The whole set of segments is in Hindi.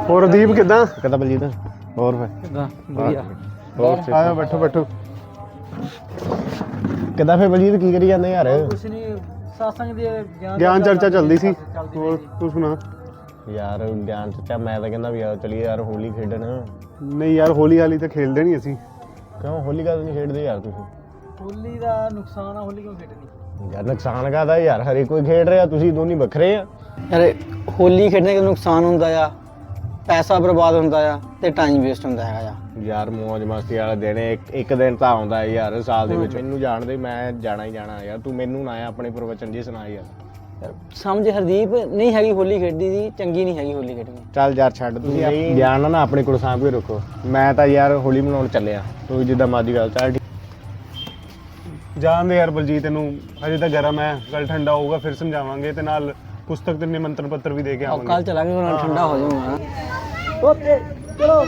ਹੋਰ ਦੀਪ ਕਿੱਦਾਂ? ਕਿੱਦਾਂ ਬਲਜੀਤ? ਹੋਰ ਫਿਰ ਕਿੱਦਾਂ? ਵਧੀਆ। ਹੋਰ ਆਇਆ ਬੈਠੋ ਬੈਠੋ। ਕਿੱਦਾਂ ਫਿਰ ਬਲਜੀਤ ਕੀ ਕਰੀ ਜਾਂਦੇ ਯਾਰ? ਕੁਛ ਨਹੀਂ, ਸਾਸੰਗ ਦੀ ਗਿਆਨ ਚਰਚਾ ਚੱਲਦੀ ਸੀ। ਹੋਰ ਤੂੰ ਸੁਣਾ? ਯਾਰ ਗਿਆਨ ਚਰਚਾ ਮੈਂ ਤਾਂ ਕਹਿੰਦਾ ਵੀ ਯਾਰ ਚਲੀਏ ਯਾਰ ਹੋਲੀ ਖੇਡਣ। ਨਹੀਂ ਯਾਰ ਹੋਲੀ ਵਾਲੀ ਤਾਂ ਖੇਲਦੇ ਨਹੀਂ ਅਸੀਂ। ਕਿਉਂ ਹੋਲੀ ਕਾ ਨਹੀਂ ਖੇਡਦੇ ਯਾਰ ਤੁਸੀਂ? ਹੋਲੀ ਦਾ ਨੁਕਸਾਨ ਆ, ਹੋਲੀ ਕਿਉਂ ਖੇਡਣੀ? ਯਾਰ ਨੁਕਸਾਨ ਕਾਹਦਾ ਯਾਰ, ਹਰੇ ਕੋਈ ਖੇਡ ਰਿਹਾ, ਤੁਸੀਂ ਦੋਨੀ ਵੱਖਰੇ ਆ। ਯਾਰ ਹੋਲੀ ਖੇਡਣੇ ਦਾ ਨੁਕਸਾਨ ਹੁੰਦਾ ਆ, ਪੈਸਾ ਬਰਬਾਦ ਹੁੰਦਾ ਆ ਤੇ ਟਾਈਮ ਵੇਸਟ ਹੁੰਦਾ ਹੈਗਾ ਆ। ਯਾਰ ਮੌਜ ਮਸਤੀ ਵਾਲਾ ਦਿਨ ਇੱਕ ਦਿਨ ਤਾਂ ਆਉਂਦਾ ਹੈ ਯਾਰ ਸਾਲ ਦੇ ਵਿੱਚ। ਮੈਨੂੰ ਜਾਣਦੇ, ਮੈਂ ਜਾਣਾ ਹੀ ਜਾਣਾ ਯਾਰ। ਤੂੰ ਮੈਨੂੰ ਨਾ ਆਪਣੇ ਪ੍ਰਵਚਨ ਜੀ ਸੁਣਾ ਯਾਰ। ਯਾਰ ਸਮਝ ਹਰਦੀਪ, ਨਹੀਂ ਹੈਗੀ ਹੋਲੀ ਖੇਡਦੀ ਦੀ, ਚੰਗੀ ਨਹੀਂ ਹੈਗੀ ਹੋਲੀ ਖੇਡਣੀ। ਚੱਲ ਯਾਰ ਛੱਡ, ਤੁਸੀਂ ਗਿਆਨ ਨਾ ਆਪਣੇ ਕੋਲ ਸਾਂਭ ਕੇ ਰੱਖੋ। ਮੈਂ ਤਾਂ ਯਾਰ ਹੋਲੀ ਮਨਾਉਣ ਚੱਲਿਆ, ਤੂੰ ਜਿੱਦਾਂ ਮਰਜ਼ੀ ਗੱਲ। ਚੱਲ ਜਾਣਦੇ ਯਾਰ ਬਲਜੀਤ, ਤੈਨੂੰ ਹਜੇ ਤਾਂ ਗਰਮ ਹੈ, ਕੱਲ ਠੰਡਾ ਹੋਊਗਾ ਫਿਰ ਸਮਝਾਵਾਂਗੇ, ਤੇ ਨਾਲ ਪੁਸਤਕ ਤੇ ਨਿਮੰਤਰਣ ਪੱਤਰ ਵੀ ਦੇ ਕੇ ਆਵਾਂਗੇ। ਕੱਲ ਚਲਾਂਗੇ, ਨਾਲ ਠੰਡਾ ਹੋ ਜਾਊਗਾ। ਓਕੇ ਚਲੋ।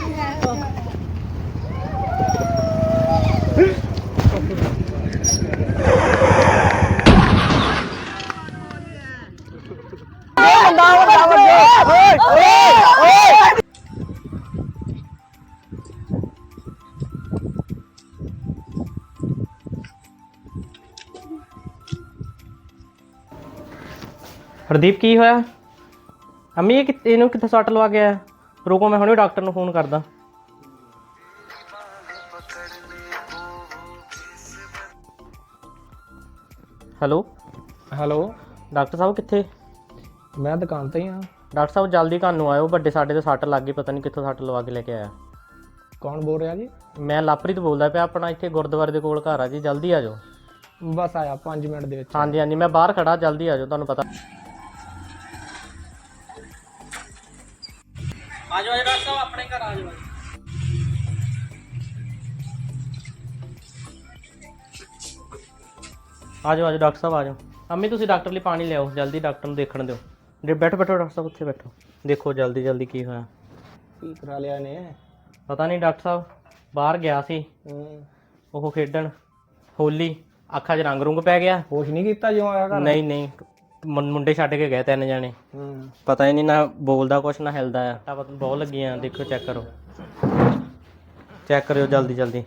ਹਰਦੀਪ ਕੀ ਹੋਇਆ? ਅੰਮੀ ਇਹਨੂੰ ਕਿੱਥੇ ਸੱਟ ਲਵਾ ਕੇ ਆਇਆ? ਰੁਕੋ ਮੈਂ ਹੁਣੇ ਡਾਕਟਰ ਨੂੰ ਫੋਨ ਕਰਦਾ। ਹੈਲੋ ਹੈਲੋ, ਡਾਕਟਰ ਸਾਹਿਬ ਕਿੱਥੇ? ਮੈਂ ਦੁਕਾਨ ਤੇ ਹੀ ਹਾਂ। ਡਾਕਟਰ ਸਾਹਿਬ ਜਲਦੀ ਘਰ ਨੂੰ ਆਇਓ, ਵੱਡੇ ਸਾਡੇ ਤੇ ਸੱਟ ਲੱਗ ਗਈ, ਪਤਾ ਨਹੀਂ ਕਿੱਥੋਂ ਸੱਟ ਲਵਾ ਕੇ ਲੈ ਕੇ ਆਇਆ। ਕੌਣ ਬੋਲ ਰਿਹਾ ਜੀ? ਮੈਂ ਲਵਪ੍ਰੀਤ ਬੋਲਦਾ ਪਿਆ, ਆਪਣਾ ਇੱਥੇ ਗੁਰਦੁਆਰੇ ਦੇ ਕੋਲ ਘਰ ਆ ਜੀ, ਜਲਦੀ ਆ ਜਾਓ। ਬਸ ਆਇਆ 5 ਮਿੰਟ ਦੇ ਵਿੱਚ। ਹਾਂਜੀ ਹਾਂਜੀ, ਮੈਂ ਬਾਹਰ ਖੜਾ, ਜਲਦੀ ਆ ਜਾਓ, ਤੁਹਾਨੂੰ ਪਤਾ। ਆ ਜਾਓ ਡਾਕਟਰ ਸਾਹਿਬ, ਆਪਣੇ ਘਰ ਆ ਜਾਓ। ਆ ਜਾਓ ਡਾਕਟਰ ਸਾਹਿਬ, ਆ ਜਾਓ। ਅੰਮੀ ਤੁਸੀਂ ਡਾਕਟਰ ਲਈ ਪਾਣੀ ਲਿਆਓ, ਜਲਦੀ ਡਾਕਟਰ ਨੂੰ ਦੇਖਣ ਦਿਓ। ਬੈਠੋ ਡਾਕਟਰ ਸਾਹਿਬ, ਉੱਥੇ ਬੈਠੋ, ਦੇਖੋ ਜਲਦੀ ਜਲਦੀ ਕੀ ਹੋਇਆ। ਕੀ ਕਰਾ ਲਿਆ ਨੇ? ਪਤਾ ਨਹੀਂ ਡਾਕਟਰ ਸਾਹਿਬ, ਬਾਹਰ ਗਿਆ ਸੀ ਉਹ ਖੇਡਣ ਹੋਲੀ, ਅੱਖਾਂ 'ਚ ਰੰਗ ਰੁੰਗ ਪੈ ਗਿਆ। ਹੋਸ਼ ਨਹੀਂ ਕੀਤਾ ਜਿਉਂ ਆਇਆ ਘਰ? ਨਹੀਂ ਨਹੀਂ, ਮੁੰਡੇ ਛੱਡ ਕੇ ਗਏ 3 ਜਣੇ। ਪਤਾ ਹੀ ਨਹੀਂ, ਨਾ ਬੋਲਦਾ ਕੁਛ ਨਾ ਹਿਲਦਾ ਆ। ਤਾਂ ਬਹੁਤ ਲੱਗੀਆਂ, ਦੇਖੋ ਚੈੱਕ ਕਰੋ, ਚੈੱਕ ਕਰਿਓ ਜਲਦੀ ਜਲਦੀ।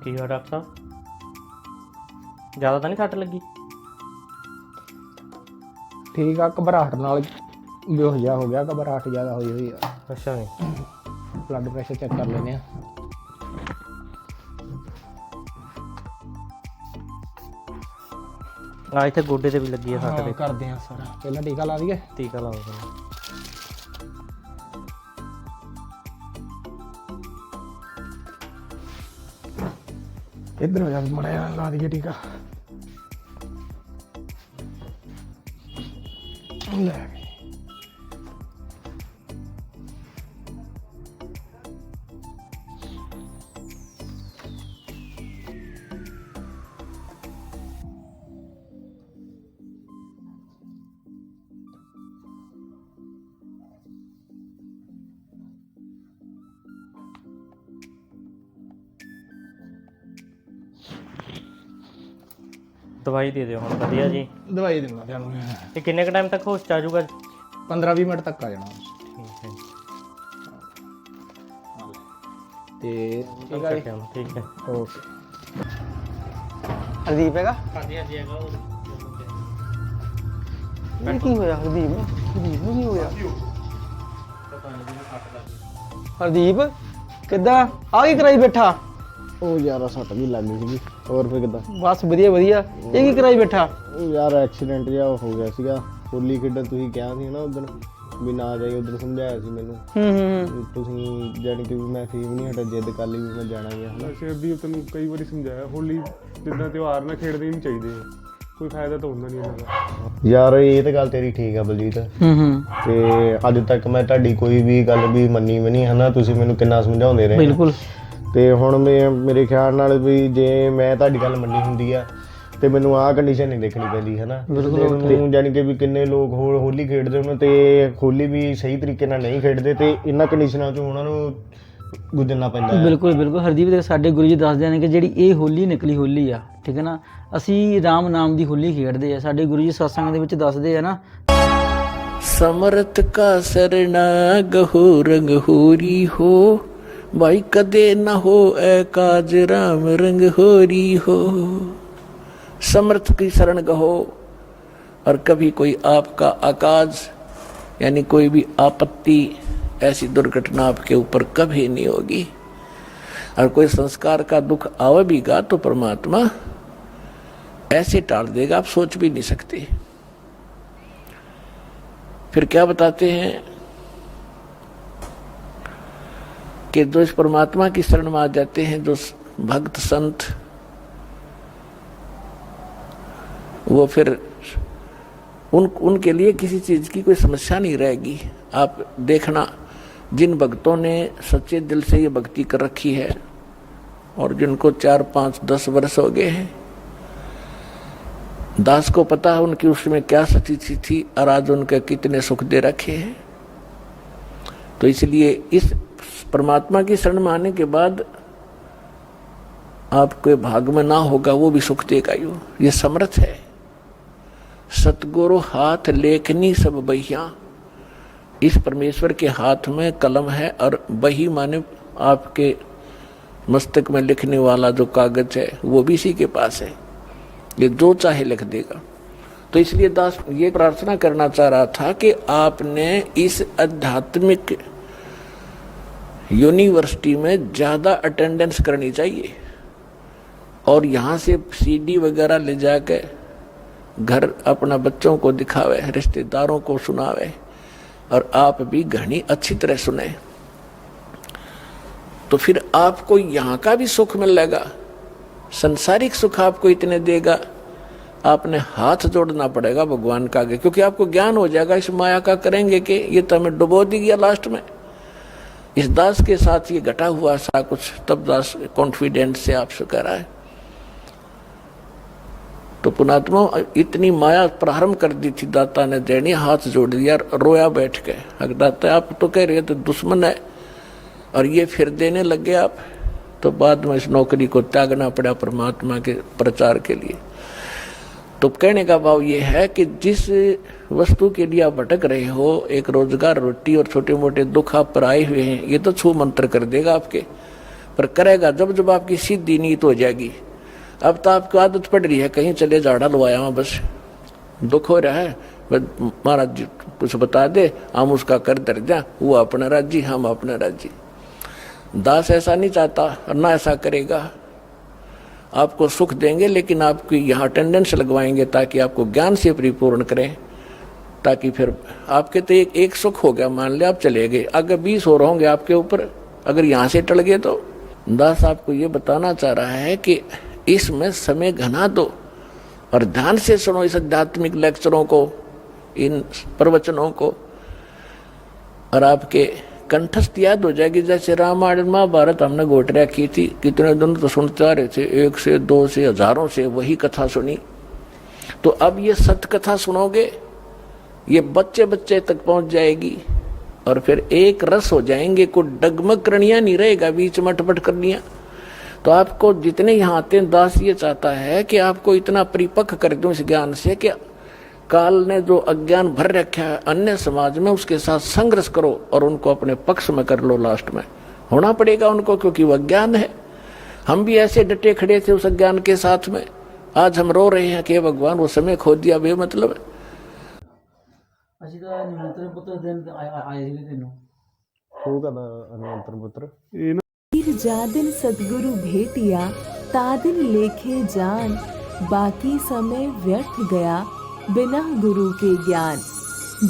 ਕੀ ਹੋਇਆ ਡਾਕਟਰ ਸਾਹਿਬ? ਜ਼ਿਆਦਾ ਤਾਂ ਨਹੀਂ ਸੱਟ ਲੱਗੀ? ਠੀਕ ਆ, ਘਬਰਾਹਟ ਨਾਲ ਬੇਹੋਸ਼ ਜਿਹਾ ਹੋ ਗਿਆ, ਘਬਰਾਹਟ ਜ਼ਿਆਦਾ ਹੋਈ ਹੋਈ ਆ। ਅੱਛਾ ਜੀ, ਬਲੱਡ ਪ੍ਰੈਸ਼ਰ ਚੈੱਕ ਕਰ ਲੈਂਦੇ ਆ। ਆ ਇੱਥੇ ਗੋਡੇ ਤੇ ਵੀ ਲੱਗੀ ਆ ਸੱਟ। ਦੇ ਕਰਦੇ ਆ ਸਾਰਾ, ਪਹਿਲਾਂ ਟੀਕਾ ਲਾ ਦਈਏ। ਟੀਕਾ ਲਾਓ ਪਹਿਲਾਂ। ਇੱਧਰ ਹੋ ਜਾ, ਮੜਿਆ ਲਾ ਦਈਏ ਟੀਕਾ। ਲੈ ਵੀ। ਦਵਾਈ ਦੇ ਦਿਓ ਹੁਣ, ਵਧੀਆ ਜੀ। ਦਵਾਈ ਦਿੰਦਾ ਤੁਹਾਨੂੰ। ਇਹ ਕਿੰਨੇ ਕ ਟਾਈਮ ਤੱਕ ਹੋਸ਼ 'ਚ ਆ ਜਾਊਗਾ? 15-20 ਮਿੰਟ ਤੱਕ ਆ ਜਾਣਾ। ਠੀਕ ਹੈ, ਤੇ ਠੀਕ ਹੈ। ਓਕੇ। ਹਰਦੀਪ ਹੈਗਾ? ਹਾਂਜੀ ਹਾਂਜੀ ਹੈਗਾ। ਇਹ ਕੀ ਹੋਇਆ ਹਰਦੀਪ ਨੂੰ? ਹਰਦੀਪ ਨੂੰ ਕੀ ਹੋਇਆ? ਹਰਦੀਪ ਕਿੱਦਾਂ ਆ, ਕੀ ਕਰਾਈ ਬੈਠਾ? ਉਹ ਯਾਰ ਸੱਟ ਵੀ ਲੱਗ ਗਈ ਸੀਗੀ। ਹੋਰ ਫਿਰ ਕਿੱਦਾਂ? ਬਸ ਵਧੀਆ ਵਧੀਆ। ਇਹ ਕੀ ਕਰਾਈ ਬੈਠਾ? ਉਹ ਯਾਰ ਐਕਸੀਡੈਂਟ ਜਿਹਾ ਹੋ ਗਿਆ ਸੀਗਾ ਹੋਲੀ ਖੇਡਣ। ਤੁਸੀਂ ਕਿਹਾ ਸੀ ਨਾ ਉਦੋਂ ਵੀ ਨਾ ਜਾਈ, ਉਦੋਂ ਸਮਝਾਇਆ ਸੀ ਮੈਨੂੰ। ਤੁਸੀਂ ਜਾਣੀ ਕਿ ਮੈਂ ਫੇਰ ਵੀ ਨਹੀਂ ਹਟਾ, ਜਿੱਦ ਕਰ ਲਈ ਵੀ ਮੈਂ ਜਾਣਾ ਹੀ ਆ। ਵੈਸੇ ਵੀ ਤੈਨੂੰ ਕਈ ਵਾਰੀ ਸਮਝਾਇਆ, ਹੋਲੀ ਜਿੱਦਾਂ ਤਿਉਹਾਰ ਨਾ ਖੇਡਦੇ ਨਹੀਂ ਚਾਹੀਦੇ, ਕੋਈ ਫਾਇਦਾ ਤਾਂ ਹੁੰਦਾ ਨਹੀਂ ਇਹਨਾਂ ਦਾ। ਯਾਰ ਇਹ ਤਾਂ ਗੱਲ ਤੇਰੀ ਠੀਕ ਆ ਬਲਜੀਤ। ਤੇ ਅੱਜ ਤੱਕ ਮੈਂ ਤੁਹਾਡੀ ਕੋਈ ਵੀ ਗੱਲ ਵੀ ਮੰਨੀ ਵੀ ਨਹੀਂ, ਹਨਾ। ਤੁਸੀਂ ਮੈਨੂੰ ਕਿੰਨਾ ਸਮਝਾਉਂਦੇ ਰਹੇ। ਬਿਲਕੁਲ। ਤੇ ਹੁਣ ਮੇਰੇ ਖਿਆਲ ਨਾਲ ਵੀ ਜੇ ਮੈਂ ਤੁਹਾਡੀ ਗੱਲ ਮੰਨੀ ਹੁੰਦੀ ਆ ਤੇ ਮੈਨੂੰ ਆਹ ਕੰਡੀਸ਼ਨ ਨਹੀਂ ਦੇਖਣੀ ਪੈਂਦੀ, ਹਨਾ। ਬਿਲਕੁਲ। ਜਾਣੀ ਕਿ ਵੀ ਕਿੰਨੇ ਲੋਕ ਹੋਲੀ ਖੇਡਦੇ ਉਹਨਾਂ ਤੇ ਹੋਲੀ ਵੀ ਸਹੀ ਤਰੀਕੇ ਨਾਲ ਨਹੀਂ ਖੇਡਦੇ, ਤੇ ਇਹਨਾਂ ਕੰਡੀਸ਼ਨਾਂ 'ਚ ਉਹਨਾਂ ਨੂੰ ਗੁਜ਼ਰਨਾ ਪੈਂਦਾ ਹੈ। ਬਿਲਕੁਲ ਬਿਲਕੁਲ ਹਰਦੀਪ ਦੇ ਸਾਡੇ ਗੁਰੂ ਜੀ ਦੱਸਦੇ ਨੇ ਕਿ ਜਿਹੜੀ ਇਹ ਹੋਲੀ ਨਿਕਲੀ ਹੋਲੀ ਆ, ਠੀਕ ਹੈ ਨਾ, ਅਸੀਂ ਰਾਮ ਨਾਮ ਦੀ ਹੋਲੀ ਖੇਡਦੇ ਆ। ਸਾਡੇ ਗੁਰੂ ਜੀ ਸਤਸੰਗ ਦੇ ਵਿੱਚ ਦੱਸਦੇ ਆ ਨਾ, समर्थ का सरना गहो रंग होरी हो, भाई कदे न हो ए काज राम रंग होरी हो। समर्थ की शरण गहो, और कभी कोई आपका आकाज यानी कोई भी आपत्ति, ऐसी दुर्घटना आपके ऊपर कभी नहीं होगी। और कोई संस्कार का दुख आवेगा तो परमात्मा ऐसे टाल देगा, आप सोच भी नहीं सकते। फिर क्या बताते हैं कि जो इस परमात्मा की शरण में आ जाते हैं, जो भक्त संत, वो फिर उनके लिए किसी चीज की कोई समस्या नहीं रहेगी। आप देखना, जिन भक्तों ने सच्चे दिल से ये भक्ति कर रखी है और जिनको 4, 5, 10 वर्ष हो गए हैं, दास को पता है उनकी उसमें क्या स्थिति थी और आज उनके कितने सुख दे रखे हैं। तो इसलिए इस परमात्मा की शरण में आने के बाद आपके भाग में ना होगा वो भी सुख देगा। ये समर्थ है। सतगुरु हाथ लेखनी सब बहिया, इस परमेश्वर के हाथ में कलम है और बही माने आपके मस्तक में लिखने वाला जो कागज है वो भी इसी के पास है। ये जो चाहे लिख देगा। तो इसलिए दास ये प्रार्थना करना चाह रहा था कि आपने इस आध्यात्मिक यूनिवर्सिटी में ज़्यादा अटेंडेंस करनी चाहिए और यहाँ से सीडी वगैरह ले जाके घर अपना बच्चों को दिखावे, रिश्तेदारों को सुनावे और आप भी घनी अच्छी तरह सुने, तो फिर आपको यहाँ का भी सुख मिलेगा, संसारिक सुख आपको इतने देगा। आपने हाथ जोड़ना पड़ेगा भगवान का आगे, क्योंकि आपको ज्ञान हो जाएगा इस माया का करेंगे कि ये तो हमें डुबो दी गया लास्ट में। इस दास के साथ ये घटा हुआ सा कुछ, तब दास कॉन्फिडेंस से आपसे कह रहा है। तो पुणात्मा इतनी माया प्रारंभ कर दी थी, दाता ने देनी हाथ जोड़ दिया, रोया बैठ के। अगर दाता आप तो कह रहे तो दुश्मन है और ये फिर देने लगे आप, तो बाद में इस नौकरी को त्यागना पड़ा परमात्मा के प्रचार के लिए। तो कहने का भाव ये है कि जिस वस्तु के लिए आप भटक रहे हो, एक रोजगार, रोटी और छोटे मोटे दुख आप पर आए हुए हैं, ये तो छू मंत्र कर देगा आपके, पर करेगा जब जब आपकी सीधी नीयत हो जाएगी। अब तो आपको आदत पड़ रही है, कहीं चले झाड़ा लवाया वहाँ बस दुख हो रहा है, महाराज जी कुछ बता दे, हम उसका कर दर जा, वो अपना राज्य, हम अपना राज्य। दास ऐसा नहीं चाहता और ना ऐसा करेगा। आपको सुख देंगे लेकिन आपकी यहाँ अटेंडेंस लगवाएंगे ताकि आपको ज्ञान से परिपूर्ण करें, ताकि फिर आपके तो एक सुख हो गया, मान लिया आप चले गए, अगर 20 और होंगे आपके ऊपर, अगर यहाँ से टल गए तो। दास आपको ये बताना चाह रहा है कि इसमें समय घना दो और ध्यान से सुनो इस आध्यात्मिक लेक्चरों को, इन प्रवचनों को, और आपके कंठस्थ याद हो जाएगी। जैसे रामायण महाभारत हमने गोटरिया की थी, कितने दिन तो सुनते आ रहे थे, 1 से 2 से हजारों से वही कथा सुनी। तो अब ये सत्य कथा सुनोगे, ये बच्चे बच्चे तक पहुंच जाएगी और फिर एक रस हो जाएंगे, कोई डगमग करणिया नहीं रहेगा, बीच में अटपट करनिया। तो आपको जितने यहाँ आते हैं, दास ये चाहता है कि आपको इतना परिपक्व कर दूं इस ज्ञान से कि काल ने जो अज्ञान भर रखा है अन्य समाज में, उसके साथ संघर्ष करो और उनको अपने पक्ष में कर लो। लास्ट में होना पड़ेगा उनको, क्योंकि वह अज्ञान है। हम भी ऐसे डटे खड़े थे उस अज्ञान के साथ में, आज हम रो रहे हैं कि भगवान वो समय खो दिया, बेमतलब। ਉਹ ਕਦਾ ਨਿਮੰਤਰ ਪੁੱਤਰ ਇਹ ਨਾ जादिन सदगुरु भेटिया तादिन लेखे जान, बाकी समय व्यर्थ गया बिना गुरु के ज्ञान।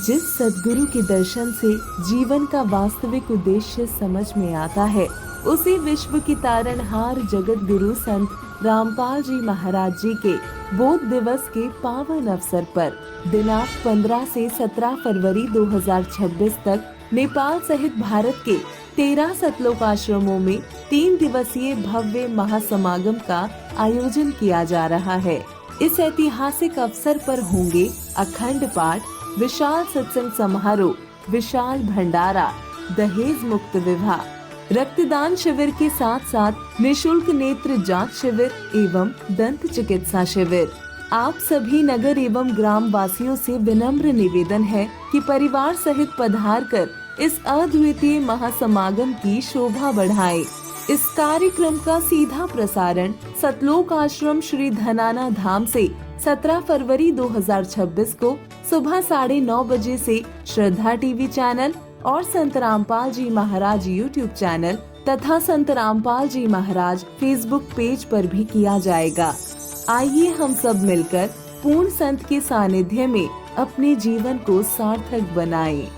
जिस सदगुरु के दर्शन से जीवन का वास्तविक उद्देश्य समझ में आता है, उसी विश्व की तारणहार जगत गुरु संत रामपाल जी महाराज जी के बोध दिवस के पावन अवसर पर दिनांक 15 से 17 फरवरी 2026 तक नेपाल सहित भारत के 13 सतलोक आश्रमों में 3 दिवसीय भव्य महासमागम का आयोजन किया जा रहा है। इस ऐतिहासिक अवसर पर होंगे अखंड पाठ, विशाल सत्संग समारोह, विशाल भंडारा, दहेज मुक्त विवाह, रक्तदान शिविर के साथ साथ निशुल्क नेत्र जांच शिविर एवं दंत चिकित्सा शिविर। आप सभी नगर एवं ग्राम वासियों से विनम्र निवेदन है कि परिवार सहित पधार कर इस अद्वितीय महासमागम की शोभा बढ़ाएं। इस कार्यक्रम का सीधा प्रसारण सतलोक आश्रम श्री धनाना धाम से 17 फरवरी 2026 को सुबह 9:30 बजे से श्रद्धा टीवी चैनल और संत रामपाल जी महाराज यूट्यूब चैनल तथा संत रामपाल जी महाराज फेसबुक पेज पर भी किया जाएगा। आइए हम सब मिलकर पूर्ण संत के सानिध्य में अपने जीवन को सार्थक बनाएं।